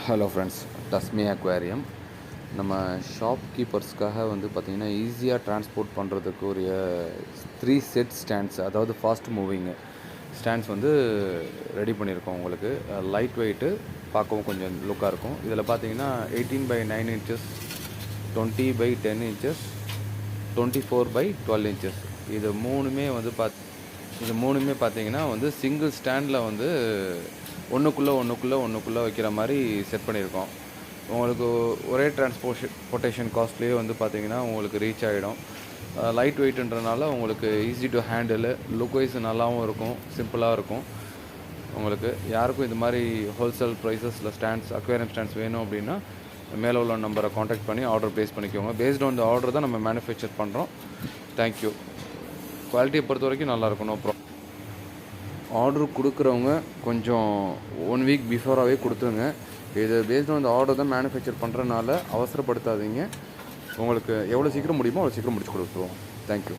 Hello friends, டஸ்மி aquarium. நம்ம ஷாப்கீப்பர்ஸ்க்காக வந்து பார்த்திங்கன்னா ஈஸியாக ட்ரான்ஸ்போர்ட் பண்ணுறதுக்கு ஒரு 3 செட் ஸ்டாண்ட்ஸ், அதாவது ஃபாஸ்ட் மூவிங்கு ஸ்டாண்ட்ஸ் வந்து ரெடி பண்ணியிருக்கோம். உங்களுக்கு லைட் வெயிட்டு, பார்க்கவும் கொஞ்சம் லுக்காக இருக்கும். இதில் பார்த்தீங்கன்னா 18/9 இன்ச்சஸ், 20/10 இன்ச்சஸ், 24/12 இன்ச்சஸ், இது மூணுமே வந்து பார்த்தீங்கன்னா வந்து சிங்கிள் ஸ்டாண்டில் வந்து ஒன்றுக்குள்ளே வைக்கிற மாதிரி செட் பண்ணியிருக்கோம். உங்களுக்கு ஒரே டிரான்ஸ்போர்ட்டேஷன் காஸ்ட்லேயே வந்து பார்த்திங்கன்னா உங்களுக்கு ரீச் ஆகிடும். லைட் வெயிட்ன்றனால உங்களுக்கு easy to handle, look wise நல்லாவும் இருக்கும், சிம்பிளாக இருக்கும். உங்களுக்கு யாருக்கும் இது மாதிரி ஹோல்சேல் ப்ரைஸஸில் ஸ்டாண்ட்ஸ், அக்வேரியம் ஸ்டாண்ட்ஸ் வேணும் அப்படின்னா மேலே உள்ள நம்பரை காண்டாக்ட் பண்ணி ஆர்டர் ப்ளேஸ் பண்ணிக்கோங்க. பேஸ்ட் ஆன் த ஆர்டர் தான் நம்ம மேனுஃபேக்சர் பண்ணுறோம். தேங்க்யூ. குவாலிட்டியை பொறுத்த வரைக்கும் நல்லா இருக்கணும். அப்புறம் ஆர்டர் கொடுக்குறவங்க கொஞ்சம் 1 வீக் பிஃபோராகவே கொடுத்துருங்க. இது பேஸ்ட் ஆன் த ஆர்டர் தான் மேனுஃபேக்சர் பண்ணுறதுனால அவசரப்படுத்தாதீங்க. உங்களுக்கு எவ்வளோ சீக்கிரம் முடியுமோ அவ்வளோ சீக்கிரம் முடிச்சு கொடுத்துருவோம். தேங்க்யூ.